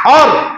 और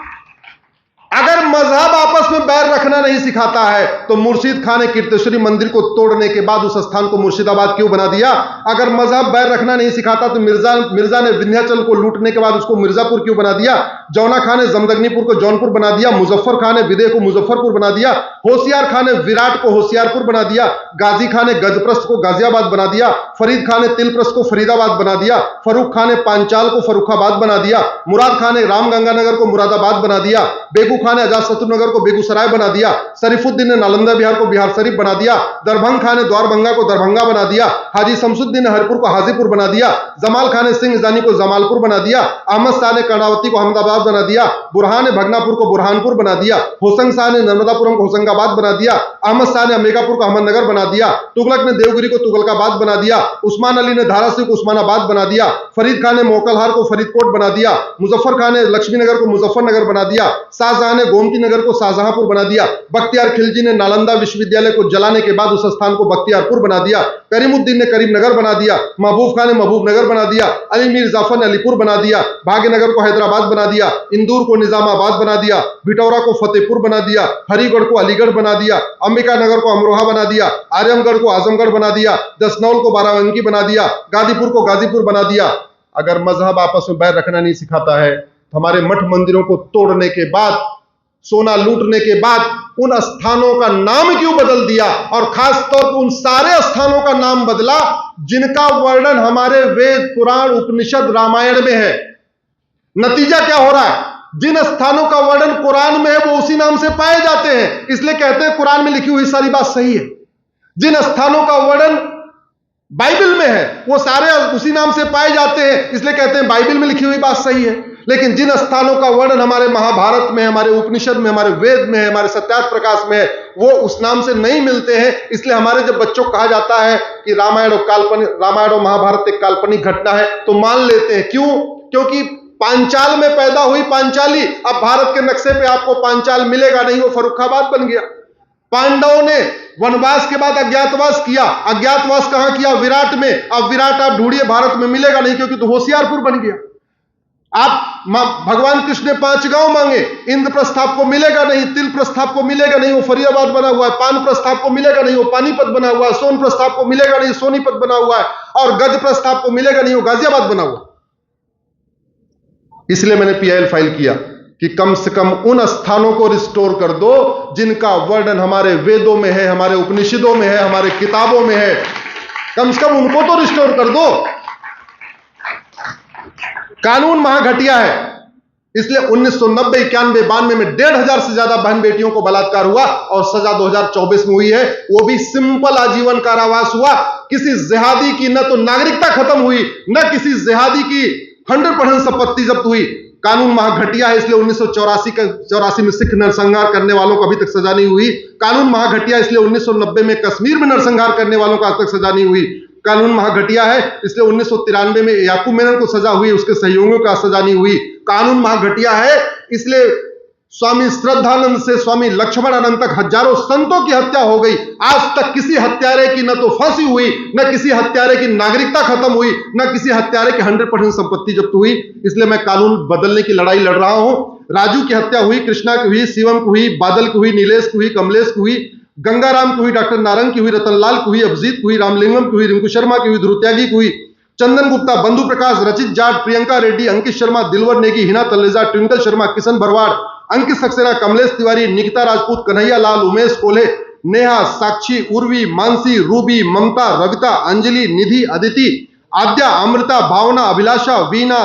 अगर मजहब आपस में बैर रखना नहीं सिखाता है तो मुर्शिद खान ने कीर्तेश्वरी मंदिर को तोड़ने के बाद उस स्थान को मुर्शिदाबाद क्यों बना दिया? अगर मजहब बैर रखना नहीं सिखाता तो मिर्जा ने विंध्याचल को लूटने के बाद उसको मिर्जापुर क्यों बना दिया? जौना खान ने जमदग्निपुर को जौनपुर बना दिया, मुजफ्फर खान ने विदेह को मुजफ्फरपुर बना दिया, होशियार खान ने विराट को होशियारपुर बना दिया, गाजी खान ने गजप्रस्थ को गाजियाबाद बना दिया, फरीद खान ने तिलप्रस्थ को फरीदाबाद बना दिया, फरूख खान ने पांचाल को फरुखाबाद बना दिया, मुराद खान ने रामगंगानगर को मुरादाबाद बना दिया, बेगू खान ने अजातशत्रुनगर को बेगूसराय बना दिया, शरीफुद्दीन ने नालंदा बिहार को बिहार शरीफ बना दिया, दरभंग खान ने द्वारभंगा को दरभंगा बना दिया, हाजी शमसुद्दीन ने हरपुर को हाजीपुर बना दिया, जमाल खान ने सिंह जानी को जमालपुर बना दिया, अहमद शाह ने कर्णावती को अहमदाबाद बना दिया, बुरहान ने भगनापुर को बुरहानपुर बना दिया, होशंग शाह ने नर्मदापुरम को होशंगाबाद बना दिया, अहमद शाह ने अंबिकापुर को अहमदनगर बना दिया, तुगलक ने देवगिरी को तुगलकाबाद बना दिया, उस्मान अली ने धाराशिव को उस्मानाबाद बना दिया, फरीद खान ने मोकलहार को फरीदकोट बना दिया, मुजफ्फर खान ने लक्ष्मीनगर को मुजफ्फरनगर बना दिया, शाहजहां ने गोमती नगर को शाहजहांपुर बना दिया, बख्तियार खिलजी ने नालंदा विश्वविद्यालय को जलाने के बाद उस स्थान को बख्तियारपुर बना दिया, करीमुद्दीन ने करीमनगर बना दिया, महबूब खान ने महबूबनगर बना दिया, अली मीर जाफर ने अलीपुर बना दिया, भाग्यनगर को हैदराबाद बना दिया, इंदौर को निजामाबाद बना दिया, भिटौरा को फतेहपुर बना दिया, हरिगढ़ को अलीगढ़ बना दिया, अंबिका नगर को अमरोहा बना दिया, आजमगढ़ को आजमगढ़ बना दिया, दसनौल को बाराबंकी बना दिया, गाजीपुर को गाजीपुर बना दिया। अगर मजहब आपस में बैर रखना नहीं सिखाता है तो हमारे मठ मंदिरों को तोड़ने के बाद, सोना लूटने के बाद उन स्थानों का नाम क्यों बदल दिया? और खास तौर पर उन सारे स्थानों का नाम बदला जिनका वर्णन हमारे वेद, पुराण, उपनिषद, रामायण में है। नतीजा क्या हो रहा है? जिन स्थानों का वर्णन कुरान में है वो उसी नाम से पाए जाते हैं, इसलिए कहते हैं कुरान में लिखी हुई सारी बात सही है। जिन स्थानों का वर्णन बाइबल में है वो सारे उसी नाम से पाए जाते हैं, इसलिए कहते हैं बाइबल में लिखी हुई बात सही है। लेकिन जिन स्थानों का वर्णन हमारे महाभारत में, हमारे उपनिषद में, हमारे वेद में है, हमारे सत्यार्थ प्रकाश में है, वो उस नाम से नहीं मिलते हैं। इसलिए हमारे जब बच्चों को कहा जाता है कि रामायण और महाभारत एक काल्पनिक घटना है तो मान लेते हैं। क्यों? क्योंकि पांचाल में पैदा हुई पांचाली, अब भारत के नक्शे पे आपको पांचाल मिलेगा नहीं, वो फर्रुखाबाद बन गया। पांडवों ने वनवास के बाद अज्ञातवास किया, अज्ञातवास कहां किया? विराट में। अब विराट आप ढूंढिए, भारत में मिलेगा नहीं क्योंकि तो होशियारपुर बन गया। आप भगवान कृष्ण ने 5 गांव मांगे, इंद्रप्रस्थ आपको मिलेगा नहीं, तिल प्रस्थ आपको मिलेगा नहीं, वो फरीदाबाद बना हुआ है। पान प्रस्थ आपको मिलेगा नहीं, वो पानीपत बना हुआ है। सोन प्रस्थ आपको मिलेगा नहीं, सोनीपत बना हुआ है। और गज प्रस्थ आपको मिलेगा नहीं, वो गाजियाबाद बना हुआ। इसलिए मैंने पीआईएल फाइल किया कि कम से कम उन स्थानों को रिस्टोर कर दो जिनका वर्णन हमारे वेदों में है, हमारे उपनिषदों में है, हमारे किताबों में है। कम से कम उनको तो रिस्टोर कर दो। कानून महाघटिया है, इसलिए 1990, 91, 92 में 1,500 से ज्यादा बहन बेटियों को बलात्कार हुआ और सजा 2024 में हुई है, वो भी सिंपल आजीवन कारावास हुआ। किसी जिहादी की न तो नागरिकता खत्म हुई, न किसी जिहादी की 100% संपत्ति जब्त हुई। कानून महाघटिया है, इसलिए 1984 में सिख नरसंहार करने वालों को अभी तक सजा नहीं हुई। कानून महाघटिया इसलिए 1990 में कश्मीर में नरसंहार करने वालों को आज तक सजा नहीं हुई। कानून महाघटिया है इसलिए 1993 में याकूब मेनन को सजा हुई, उसके सहयोगियों का सजा नहीं हुई। कानून महाघटिया है इसलिए स्वामी श्रद्धानंद से स्वामी लक्ष्मणानंद तक हजारों संतों की हत्या हो गई। आज तक किसी हत्यारे की न तो फांसी हुई, न किसी हत्यारे की नागरिकता खत्म हुई, न किसी हत्यारे की 100% संपत्ति जब्त हुई। इसलिए मैं कानून बदलने की लड़ाई लड़ रहा हूं। राजू की हत्या हुई, कृष्णा की हुई, शिवम की हुई, बादल की हुई, नीलेश की हुई, कमलेश की हुई, गंगाराम की हुई, डॉक्टर नारंग की हुई, रतनलाल की हुई, अभिजीत की हुई, रामलिंगम की हुई, रिंकू शर्मा की हुई, ध्रुत्यागी की हुई, चंदन गुप्ता, बंधु प्रकाश, रचित जाट, प्रियंका रेड्डी, अंकित शर्मा, दिलवर नेगी, हिना तलेजा, ट्विंकल शर्मा, किशन भरवाड़, अंकित सक्सेना, कमलेश तिवारी, निकिता राजपूत, कन्हैया लाल, उमेश कोल्हे, नेहा, साक्षी, उर्वी, मानसी, रूबी, ममता, रविता, अंजलि, निधि, अदिति, आद्या, अमृता, भावना, अभिलाषा, वीना,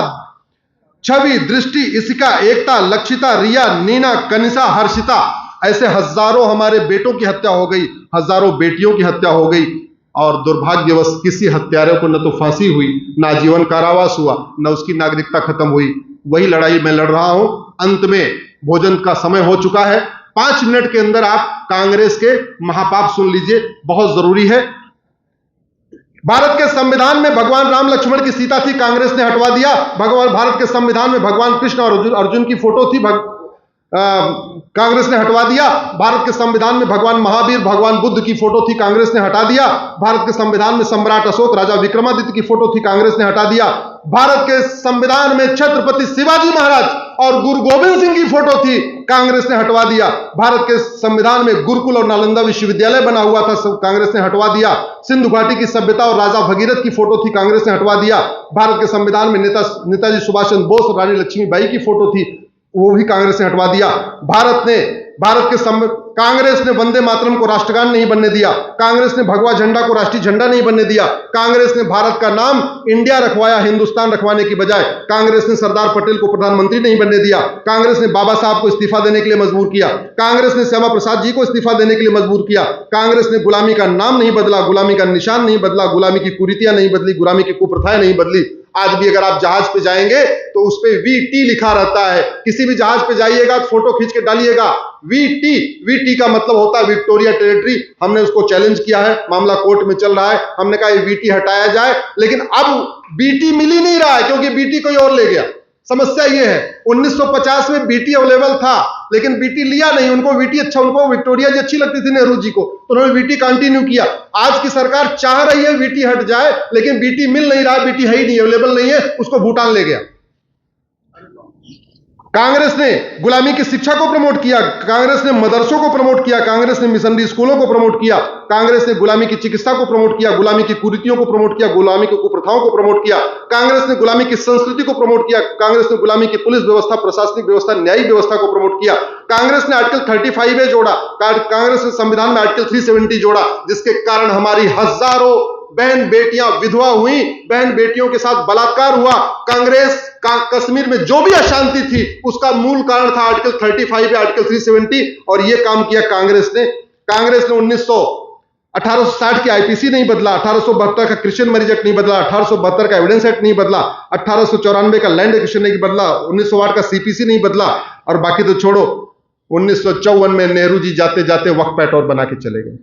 छवि, दृष्टि, इसिका, एकता, लक्षिता, रिया, नीना, कनिषा, हर्षिता, ऐसे हजारों हमारे बेटों की हत्या हो गई, हजारों बेटियों की हत्या हो गई। और दुर्भाग्यवश किसी हत्यारे को न तो फांसी हुई, न आजीवन कारावास हुआ, न उसकी नागरिकता खत्म हुई। वही लड़ाई मैं लड़ रहा हूं। अंत में भोजन का समय हो चुका है। 5 मिनट के अंदर आप कांग्रेस के महापाप सुन लीजिए, बहुत जरूरी है। भारत के संविधान में भगवान राम लक्ष्मण की सीता थी, कांग्रेस ने हटवा दिया। भारत के संविधान में भगवान कृष्ण और अर्जुन की फोटो थी, कांग्रेस ने हटवा दिया। भारत के संविधान में भगवान महावीर, भगवान बुद्ध की फोटो थी, कांग्रेस ने हटा दिया। भारत के संविधान में सम्राट अशोक, राजा विक्रमादित्य की फोटो थी, कांग्रेस ने हटा दिया। भारत के संविधान में छत्रपति शिवाजी महाराज और गुरु गोविंद सिंह की फोटो थी, कांग्रेस ने हटवा दिया। भारत के संविधान में गुरुकुल और नालंदा विश्वविद्यालय बना हुआ था, सब कांग्रेस ने हटवा दिया। सिंधु घाटी की सभ्यता और राजा भगीरथ की फोटो थी, कांग्रेस ने हटवा दिया। भारत के संविधान में नेताजी सुभाष चंद्र बोस और रानी लक्ष्मीबाई की फोटो थी, वो भी कांग्रेस ने हटवा दिया। कांग्रेस ने वंदे मातरम को राष्ट्रगान नहीं बनने दिया। कांग्रेस ने भगवा झंडा को राष्ट्रीय झंडा नहीं बनने दिया। कांग्रेस ने भारत का नाम इंडिया रखवाया, हिंदुस्तान रखवाने की बजाय। कांग्रेस ने सरदार पटेल को प्रधानमंत्री नहीं बनने दिया। कांग्रेस ने बाबा साहब को इस्तीफा देने के लिए मजबूर किया। कांग्रेस ने श्यामा प्रसाद जी को इस्तीफा देने के लिए मजबूर किया। कांग्रेस ने गुलामी का नाम नहीं बदला, गुलामी का निशान नहीं बदला, गुलामी की कुरीतियां नहीं बदली, गुलामी की कुप्रथाएं नहीं बदली। आज भी अगर आप जहाज पे जाएंगे तो उस पे वीटी लिखा रहता है। किसी भी जहाज पे जाइएगा तो फोटो खींच के डालिएगा वीटी। वीटी का मतलब होता है विक्टोरिया टेरिटरी। हमने उसको चैलेंज किया है, मामला कोर्ट में चल रहा है। हमने कहा ये वीटी हटाया जाए, लेकिन अब बीटी मिल ही नहीं रहा है, क्योंकि बीटी कोई और ले गया। समस्या ये है, 1950 में बीटी अवेलेबल था, लेकिन बीटी लिया नहीं। उनको बीटी अच्छा, उनको विक्टोरिया जी अच्छी लगती थी, नेहरू जी को, तो उन्होंने बीटी कंटिन्यू किया। आज की सरकार चाह रही है बीटी हट जाए, लेकिन बीटी मिल नहीं रहा, बीटी है ही नहीं, अवेलेबल नहीं है, उसको भूटान ले गया। कांग्रेस ने गुलामी की शिक्षा को प्रमोट किया, कांग्रेस ने मदरसों को प्रमोट किया, कांग्रेस ने मिशनरी स्कूलों को प्रमोट किया, कांग्रेस ने गुलामी की चिकित्सा को प्रमोट किया, गुलामी की कुरीतियों को प्रमोट किया, गुलामी की कुप्रथाओं को प्रमोट किया। कांग्रेस ने गुलामी की संस्कृति को प्रमोट किया। कांग्रेस ने गुलामी की पुलिस व्यवस्था, प्रशासनिक व्यवस्था, न्यायिक व्यवस्था को प्रमोट किया। कांग्रेस ने आर्टिकल 35A जोड़ा। कांग्रेस ने संविधान में आर्टिकल 370 जोड़ा, जिसके कारण हमारी हजारों बहन बेटियां विधवा हुई, बहन बेटियों के साथ बलात्कार हुआ। कांग्रेस कश्मीर में जो भी अशांति थी, उसका मूल कारण था आर्टिकल 35 या आर्टिकल 370, और यह काम किया कांग्रेस ने। कांग्रेस ने 1860 की आईपीसी नहीं बदला, 1872 का क्रिश्चियन मैरिज एक्ट नहीं बदला, 1872 का एविडेंस एक्ट नहीं बदला, 1894 का लैंड एक्विजिशन नहीं बदला, 1908 का सीपीसी नहीं बदला, और बाकी तो छोड़ो। 1954 में नेहरू जी जाते जाते वक्फ एक्ट और बना के चले गए।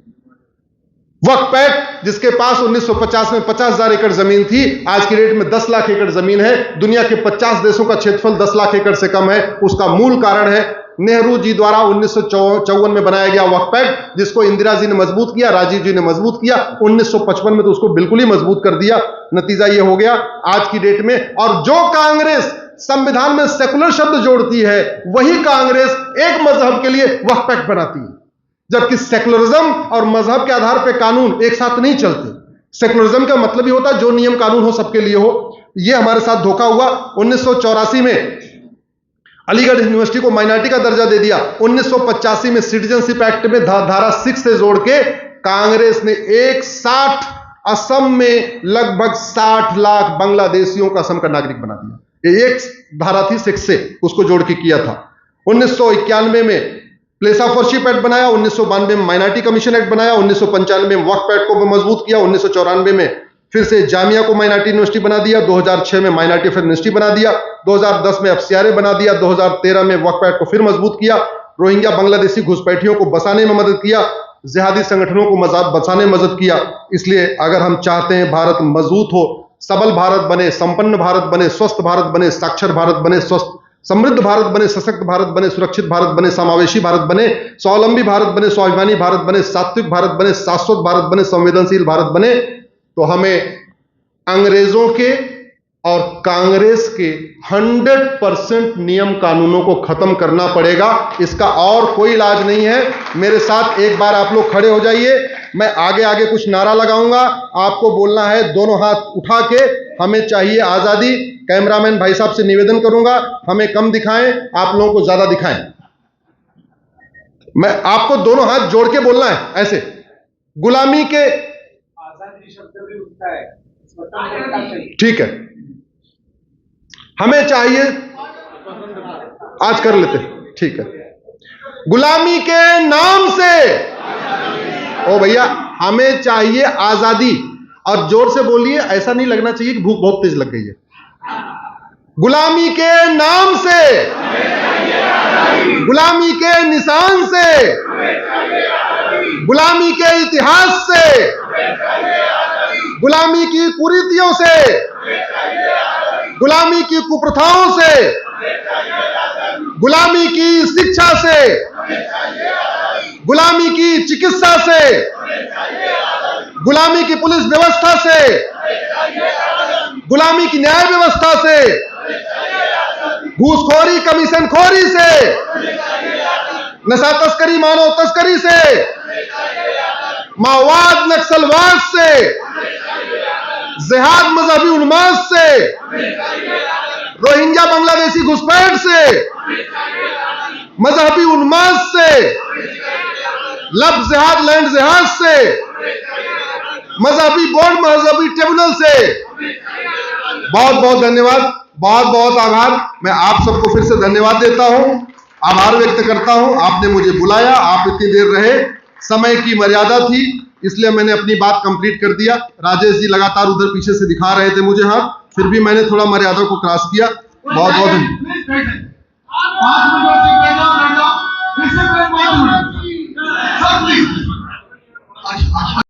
वक्फ एक्ट, जिसके पास 1950 में 50,000 एकड़ जमीन थी, आज की डेट में 10 लाख एकड़ जमीन है। दुनिया के 50 देशों का क्षेत्रफल 10 लाख एकड़ से कम है। उसका मूल कारण है नेहरू जी द्वारा 1954 में बनाया गया वक्फ एक्ट, जिसको इंदिरा जी ने मजबूत किया, राजीव जी ने मजबूत किया। 1955 में तो उसको बिल्कुल ही मजबूत कर दिया। नतीजा यह हो गया आज की डेट में। और जो कांग्रेस संविधान में सेकुलर शब्द जोड़ती है, वही कांग्रेस एक मजहब के लिए वक्फ एक्ट बनाती है, जबकि सेकुलरिज्म और मजहब के आधार पर कानून एक साथ नहीं चलते। सेकुलरिज्म का मतलब ही होता है जो नियम कानून हो सबके लिए हो। यह हमारे साथ धोखा हुआ। 1984 में अलीगढ़ यूनिवर्सिटी को माइनॉरिटी का दर्जा दे दिया। 1985 में सिटीजनशिप एक्ट में धारा 6 से जोड़ के कांग्रेस ने एक साथ असम में लगभग 60 लाख बांग्लादेशियों का असम का नागरिक बना दिया। ये एक धारा थी 6 से, उसको जोड़ के किया था। 1991 में प्लेस ऑफ वर्शिप एक्ट बनाया, 1992 में माइनॉरिटी कमीशन एक्ट बनाया, 1995 में वक्फ एक्ट को मजबूत किया, 1994 में फिर से जामिया को माइनॉरिटी यूनिवर्सिटी बना दिया, 2006 में माइनॉरिटी अफेयर यूनिवर्सिटी बना दिया, 2010 में एफसीआरए बना दिया, 2013 में वक्फ एक्ट को फिर मजबूत किया, रोहिंग्या बांग्लादेशी घुसपैठियों को बसाने में मदद किया, जिहादी संगठनों को बसाने में मदद किया। इसलिए अगर हम चाहते हैं भारत मजबूत हो, सबल भारत बने, संपन्न भारत बने, स्वस्थ भारत बने, साक्षर भारत बने, स्वस्थ समृद्ध भारत बने, सशक्त भारत बने, सुरक्षित भारत बने, समावेशी भारत बने, स्वावलंबी भारत बने, स्वाभिमानी भारत बने, सात्विक भारत बने, शाश्वत भारत बने, संवेदनशील भारत बने, तो हमें अंग्रेजों के और कांग्रेस के 100% नियम कानूनों को खत्म करना पड़ेगा। इसका और कोई इलाज नहीं है। मेरे साथ एक बार आप लोग खड़े हो जाइए। मैं आगे आगे कुछ नारा लगाऊंगा, आपको बोलना है दोनों हाथ उठा के, हमें चाहिए आजादी। कैमरामैन भाई साहब से निवेदन करूंगा, हमें कम दिखाएं, आप लोगों को ज्यादा दिखाएं। मैं आपको दोनों हाथ जोड़ के बोलना है ऐसे। गुलामी के आजादी शब्द भी उठता है, ठीक है, हमें चाहिए, आज कर लेते, ठीक है। गुलामी के नाम से, ओ भैया, हमें चाहिए आजादी। और जोर से बोलिए, ऐसा नहीं लगना चाहिए कि भूख बहुत तेज लग गई है। गुलामी के नाम से, गुलामी के निशान से, गुलामी के इतिहास से, गुलामी की कुरीतियों से, गुलामी की कुप्रथाओं से, गुलामी की शिक्षा से, गुलामी की चिकित्सा से, गुलामी की पुलिस व्यवस्था से, गुलामी की न्याय व्यवस्था से, घूसखोरी कमीशन खोरी से, नशा तस्करी मानव तस्करी से, माओवाद नक्सलवाद से, जिहाद मजहबी उन्माद से, रोहिंग्या बांग्लादेशी घुसपैठ से, मजहबी उन्माद से, लव जिहाद लैंड जिहाद से, मजहबी बोर्ड मजहबी ट्रिब्यूनल से। बहुत बहुत धन्यवाद, बहुत बहुत आभार। मैं आप सबको फिर से धन्यवाद देता हूं, आभार व्यक्त करता हूं। आपने मुझे बुलाया, आप इतनी देर रहे, समय की मर्यादा थी, इसलिए मैंने अपनी बात कंप्लीट कर दिया। राजेश जी लगातार उधर पीछे से दिखा रहे थे मुझे हाथ, फिर भी मैंने थोड़ा मर्यादा को क्रॉस किया। बहुत बहुत धन्यवाद।